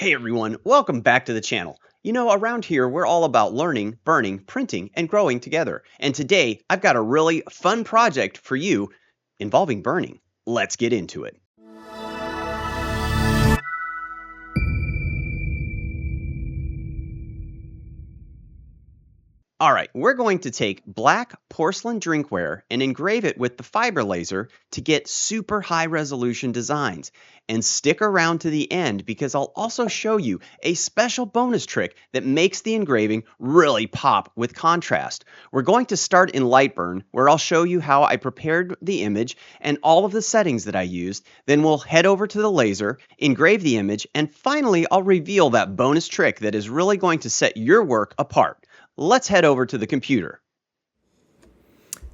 Hey everyone, welcome back to the channel. Around here we're all about learning, burning, printing, and growing together. And today I've got a really fun project for you involving burning. Let's get into it. All right, we're going to take black porcelain drinkware and engrave it with the fiber laser to get super high resolution designs. And stick around to the end because I'll also show you a special bonus trick that makes the engraving really pop with contrast. We're going to start in LightBurn, where I'll show you how I prepared the image and all of the settings that I used. Then we'll head over to the laser, engrave the image, and finally I'll reveal that bonus trick that is really going to set your work apart. Let's head over to the computer.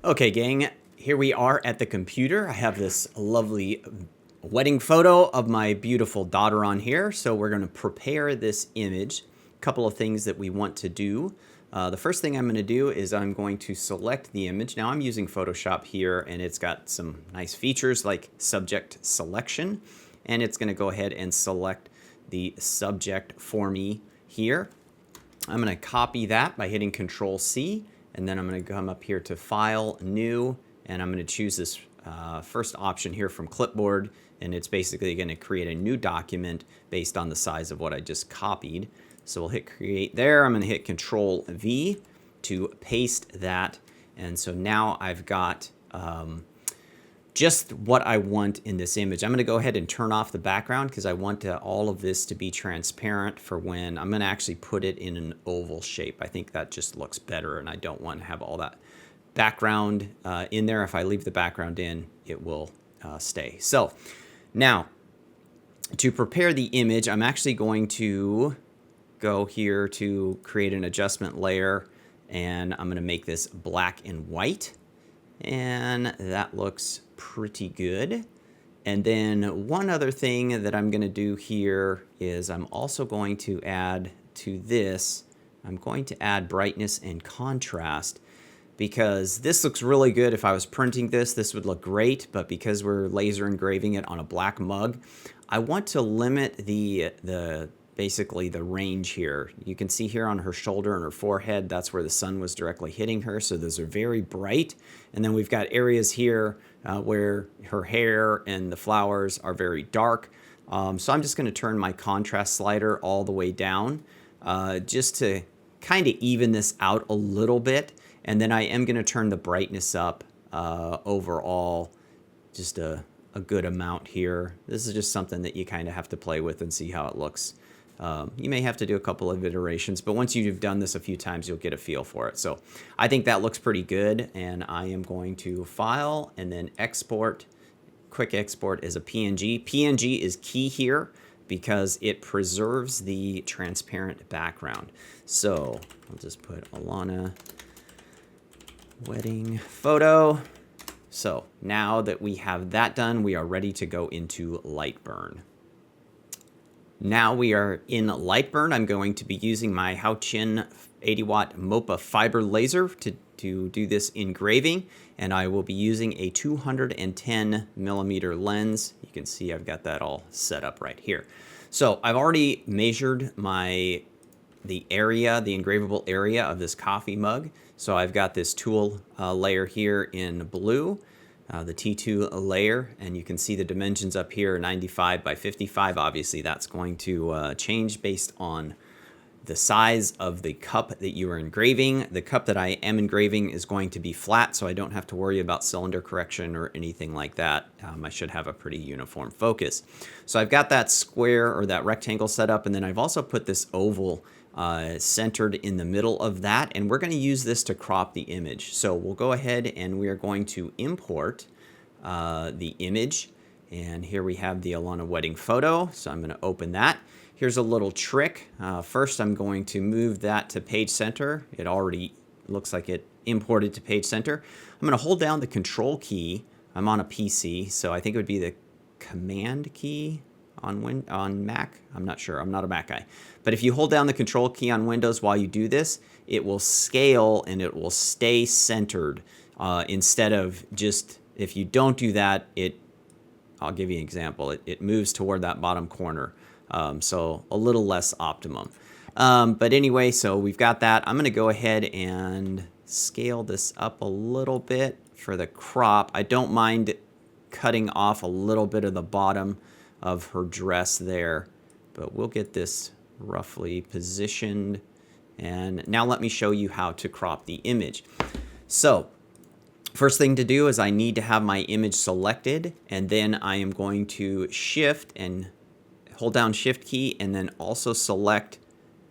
Okay, gang, here we are at the computer. I have this lovely wedding photo of my beautiful daughter on here. So we're going to prepare this image. A couple of things that we want to do. The first thing I'm going to do is I'm going to select the image. Now I'm using Photoshop here, and it's got some nice features like subject selection. And it's going to go ahead and select the subject for me here. I'm going to copy that by hitting Control C, and then I'm going to come up here to File, New, and I'm going to choose this first option here from Clipboard, and it's basically going to create a new document based on the size of what I just copied. So we'll hit Create there. I'm going to hit Control V to paste that, and so now I've got just what I want in this image. I'm going to go ahead and turn off the background because I want all of this to be transparent for when I'm going to actually put it in an oval shape. I think that just looks better, and I don't want to have all that background in there. If I leave the background in, it will stay. So now to prepare the image, I'm actually going to go here to create an adjustment layer, and I'm going to make this black and white. And that looks pretty good. And then one other thing that I'm going to do here is I'm also going to add to this, I'm going to add brightness and contrast, because this looks really good. If I was printing this would look great, but because we're laser engraving it on a black mug, I want to limit basically the range here. You can see here on her shoulder and her forehead, that's where the sun was directly hitting her. So those are very bright. And then we've got areas here where her hair and the flowers are very dark. So I'm just going to turn my contrast slider all the way down just to kind of even this out a little bit. And then I am going to turn the brightness up overall just a good amount here. This is just something that you kind of have to play with and see how it looks. You may have to do a couple of iterations, but once you've done this a few times, you'll get a feel for it. So I think that looks pretty good, and I am going to File and then Export. Quick Export as a PNG. PNG is key here because it preserves the transparent background. So I'll just put Alana wedding photo. So now that we have that done, we are ready to go into LightBurn. Now we are in LightBurn. I'm going to be using my Hao-Tian 80-watt MOPA fiber laser to do this engraving, and I will be using a 210 millimeter lens. You can see I've got that all set up right here. So I've already measured the engravable area of this coffee mug. So I've got this tool layer here in blue. The T2 layer, and you can see the dimensions up here, 95 by 55. Obviously that's going to change based on the size of the cup that you are engraving. The cup that I am engraving is going to be flat, so I don't have to worry about cylinder correction or anything like that. I should have a pretty uniform focus. So I've got that square or that rectangle set up, and then I've also put this oval centered in the middle of that, and we're going to use this to crop the image. So we'll go ahead and we are going to import the image, and here we have the Alana wedding photo. So I'm going to open that. Here's a little trick. First I'm going to move that to page center. It already looks like it imported to page center. I'm going to hold down the control key. I'm on a PC, so I think it would be the command key on Mac. I'm not sure. I'm not a Mac guy. But if you hold down the control key on Windows while you do this, it will scale and it will stay centered instead of just, if you don't do that, I'll give you an example. It moves toward that bottom corner. So a little less optimum. But anyway, so we've got that. I'm going to go ahead and scale this up a little bit for the crop. I don't mind cutting off a little bit of the bottom of her dress there, but we'll get this roughly positioned. And now let me show you how to crop the image. So first thing to do is I need to have my image selected, and then I am going to shift and hold down shift key and then also select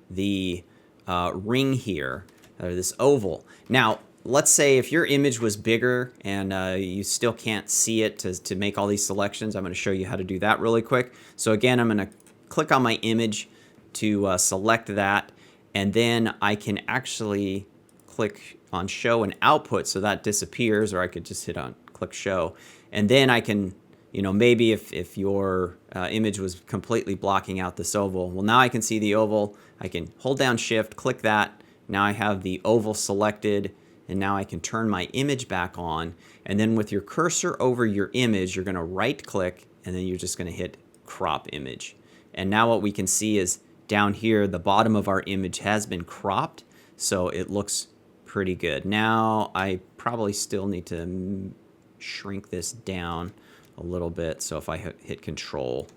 the ring here, or this oval. Now, let's say if your image was bigger and you still can't see it to make all these selections, I'm going to show you how to do that really quick. So again, I'm going to click on my image to select that, and then I can actually click on show and output so that disappears, or I could just hit on click show. And then I can, you know, maybe if your image was completely blocking out this oval, well, now I can see the oval. I can hold down shift, click that. Now I have the oval selected, and now I can turn my image back on. And then with your cursor over your image, you're going to right click, and then you're just going to hit crop image. And now what we can see is down here, the bottom of our image has been cropped, so it looks pretty good. Now I probably still need to shrink this down a little bit. So if I hit control,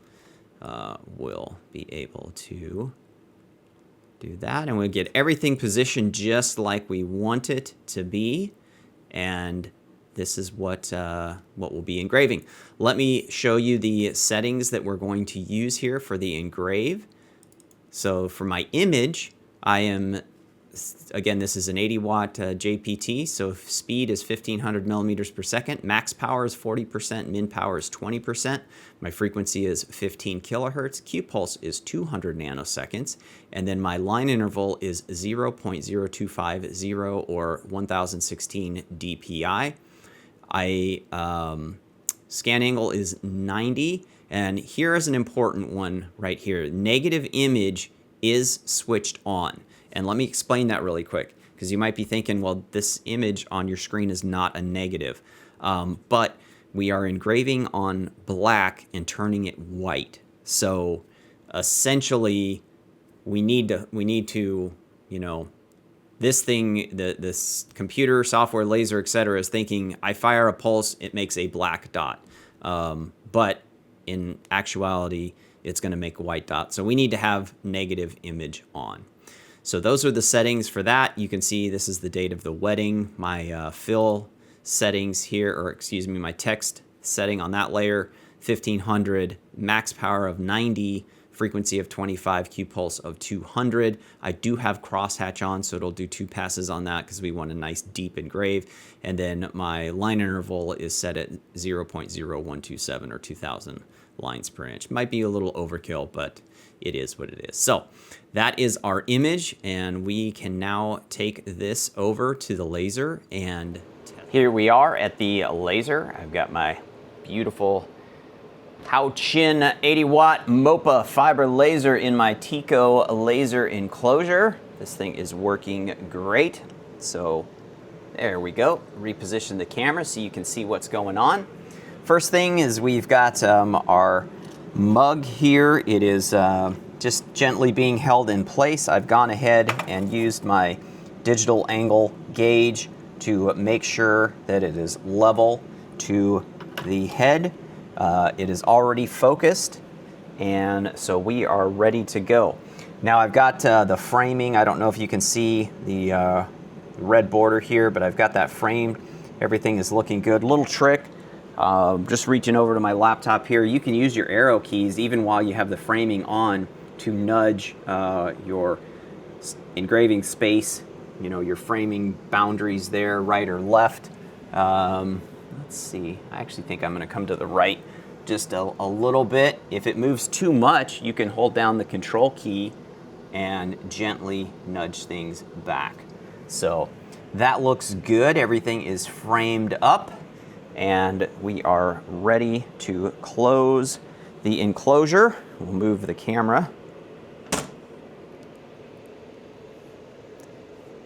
we'll be able to do that, and we'll get everything positioned just like we want it to be. And this is what we'll be engraving. Let me show you the settings that we're going to use here for the engrave. So for my image, I am, again, this is an 80 watt JPT, so speed is 1500 millimeters per second, max power is 40%, min power is 20%, my frequency is 15 kilohertz, Q pulse is 200 nanoseconds, and then my line interval is 0.0250 or 1016 dpi. Scan angle is 90, and here is an important one right here. Negative image is switched on. And let me explain that really quick, because you might be thinking, well, this image on your screen is not a negative. But we are engraving on black and turning it white. So essentially, we need to, you know, this thing, this computer, software, laser, etc., is thinking, I fire a pulse, it makes a black dot. But in actuality, it's going to make a white dot. So we need to have negative image on. So those are the settings for that. You can see this is the date of the wedding. My fill settings here, or excuse me, my text setting on that layer, 1500, max power of 90, frequency of 25, Q pulse of 200. I do have crosshatch on, so it'll do 2 passes on that because we want a nice deep engrave. And then my line interval is set at 0.0127 or 2000 lines per inch. Might be a little overkill, but it is what it is. So that is our image, and we can now take this over to the laser. And here we are at the laser. I've got my beautiful Hao-Tian 80 watt MOPA fiber laser in my Tico laser enclosure. This thing is working great. So there we go. Reposition the camera so you can see what's going on. First thing is we've got our mug here. It is just gently being held in place. I've gone ahead and used my digital angle gauge to make sure that it is level to the head. It is already focused, and so we are ready to go. Now I've got the framing. I don't know if you can see the red border here, but I've got that framed. Everything is looking good. Little trick. Just reaching over to my laptop here, you can use your arrow keys even while you have the framing on to nudge your engraving space, you know, your framing boundaries there, right or left. Let's see, I actually think I'm going to come to the right just a little bit. If it moves too much, you can hold down the control key and gently nudge things back. So that looks good. Everything is framed up, and we are ready to close the enclosure. We'll move the camera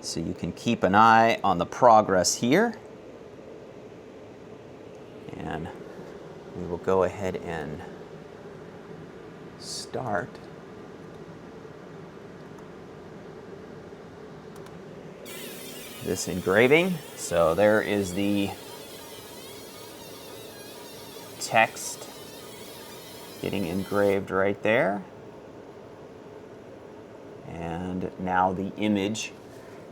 so you can keep an eye on the progress here. And we will go ahead and start start this engraving. So there is the text getting engraved right there. And now the image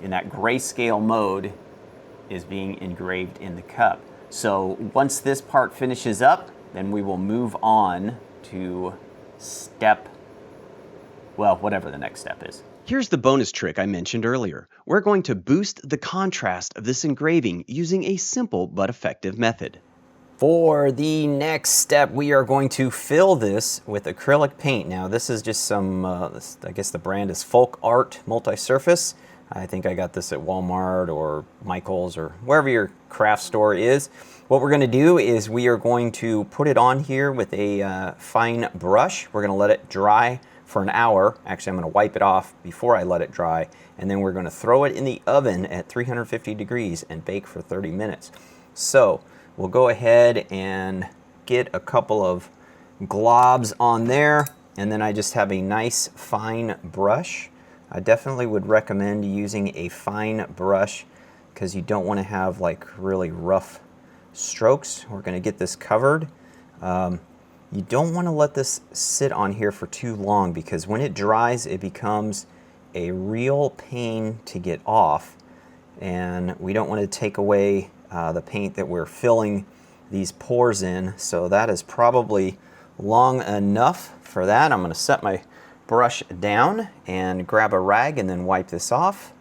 in that grayscale mode is being engraved in the cup. So once this part finishes up, then we will move on to whatever the next step is. Here's the bonus trick I mentioned earlier. We're going to boost the contrast of this engraving using a simple but effective method. For the next step, we are going to fill this with acrylic paint. Now this is just some, I guess the brand is Folk Art Multi-Surface. I think I got this at Walmart or Michael's or wherever your craft store is. What we're going to do is we are going to put it on here with a fine brush. We're going to let it dry for an hour. Actually, I'm going to wipe it off before I let it dry. And then we're going to throw it in the oven at 350 degrees and bake for 30 minutes. So we'll go ahead and get a couple of globs on there. And then I just have a nice fine brush. I definitely would recommend using a fine brush because you don't want to have like really rough strokes. We're going to get this covered. You don't want to let this sit on here for too long because when it dries, it becomes a real pain to get off. And we don't want to take away the paint that we're filling these pores in. So that is probably long enough for that. I'm going to set my brush down and grab a rag and then wipe this off.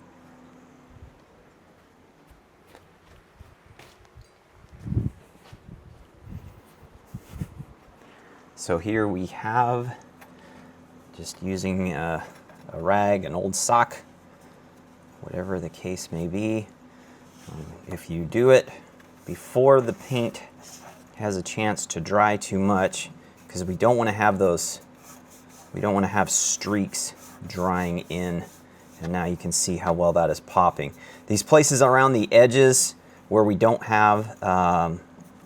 So here we have, just using a rag, an old sock, whatever the case may be. If you do it before the paint has a chance to dry too much, because we don't want to have those, we don't want to have streaks drying in. And now you can see how well that is popping. These places around the edges where we don't have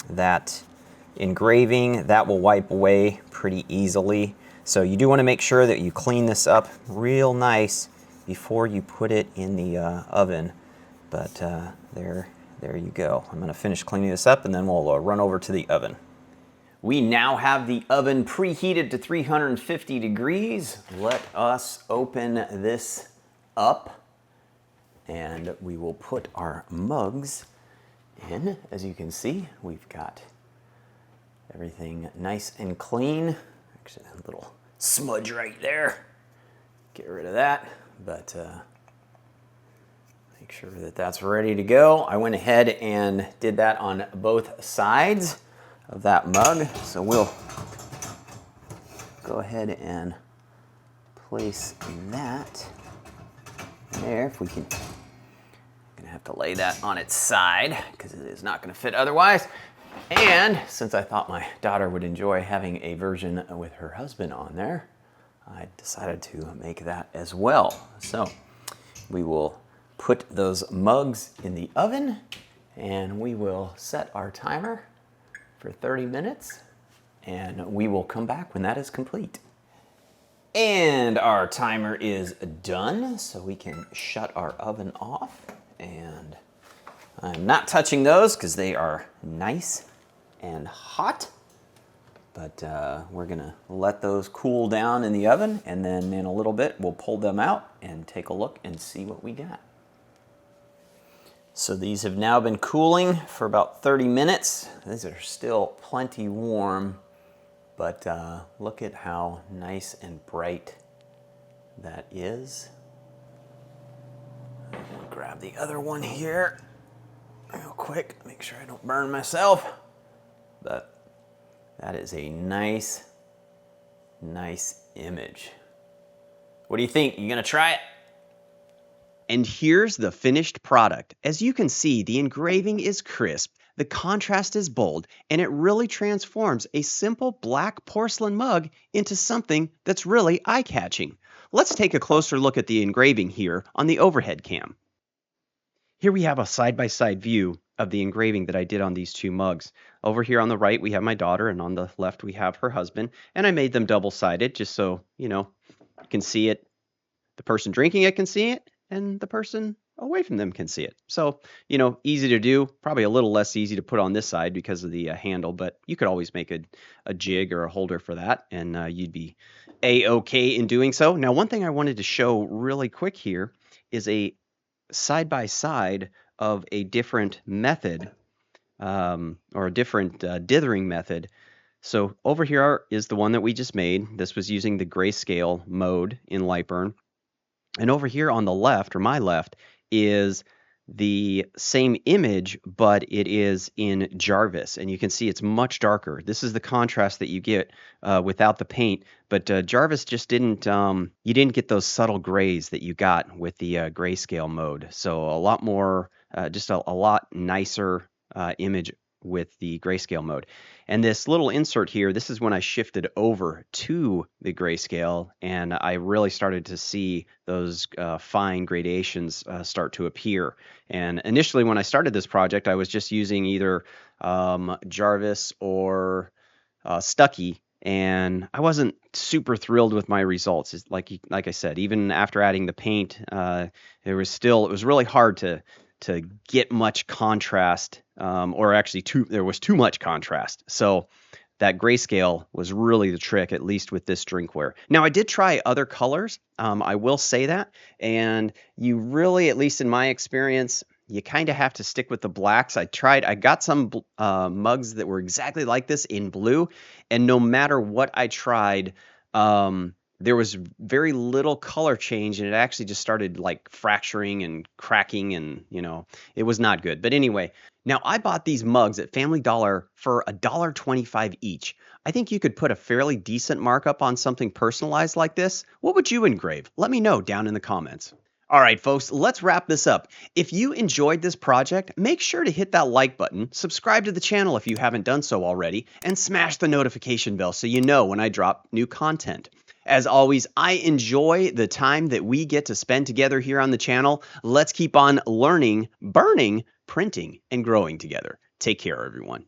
that engraving, that will wipe away pretty easily. So you do want to make sure that you clean this up real nice before you put it in the oven. But there you go. I'm going to finish cleaning this up and then we'll run over to the oven. We now have the oven preheated to 350 degrees. Let us open this up and we will put our mugs in. As you can see, we've got everything nice and clean. Actually, a little smudge right there. Get rid of that, but make sure that that's ready to go. I went ahead and did that on both sides of that mug. So we'll go ahead and place that there. If we can, I'm gonna have to lay that on its side because it is not gonna fit otherwise. And since I thought my daughter would enjoy having a version with her husband on there, I decided to make that as well. So we will put those mugs in the oven and we will set our timer for 30 minutes and we will come back when that is complete. And our timer is done, so we can shut our oven off. And I'm not touching those because they are nice and hot, but we're gonna let those cool down in the oven, and then in a little bit we'll pull them out and take a look and see what we got. So these have now been cooling for about 30 minutes. These are still plenty warm, but look at how nice and bright that is. I'm gonna grab the other one here real quick, make sure I don't burn myself. But that is a nice image. What do you think? You gonna try it? And here's the finished product. As you can see, the engraving is crisp, the contrast is bold, and it really transforms a simple black porcelain mug into something that's really eye-catching. Let's take a closer look at the engraving here on the overhead cam. Here we have a side-by-side view the engraving that I did on these two mugs. Over here on the right, we have my daughter, and on the left, we have her husband. And I made them double-sided just so, you can see it. The person drinking it can see it, and the person away from them can see it. So, easy to do. Probably a little less easy to put on this side because of the handle, but you could always make a jig or a holder for that, and you'd be A-okay in doing so. Now, one thing I wanted to show really quick here is a side-by-side of a different method or a different dithering method. So over here is the one that we just made. This was using the grayscale mode in LightBurn. And over here on the left, or my left, is the same image, but it is in Jarvis. And you can see it's much darker. This is the contrast that you get without the paint. But Jarvis just didn't, you didn't get those subtle grays that you got with the grayscale mode. So a lot more, just a lot nicer image with the grayscale mode. And this little insert here, this is when I shifted over to the grayscale, and I really started to see those fine gradations start to appear. And initially when I started this project, I was just using either Jarvis or Stucky, and I wasn't super thrilled with my results. It's like I said, even after adding the paint, it was really hard to get much contrast, or actually there was too much contrast. So that grayscale was really the trick, at least with this drinkware. Now, I did try other colors. I will say that. And you really, at least in my experience, you kind of have to stick with the blacks. I got some mugs that were exactly like this in blue. And no matter what I tried, there was very little color change, and it actually just started like fracturing and cracking, and it was not good. But anyway, now I bought these mugs at Family Dollar for $1.25 each. I think you could put a fairly decent markup on something personalized like this. What would you engrave? Let me know down in the comments. All right, folks, let's wrap this up. If you enjoyed this project, make sure to hit that like button, subscribe to the channel if you haven't done so already, and smash the notification bell so you know when I drop new content. As always, I enjoy the time that we get to spend together here on the channel. Let's keep on learning, burning, printing, and growing together. Take care, everyone.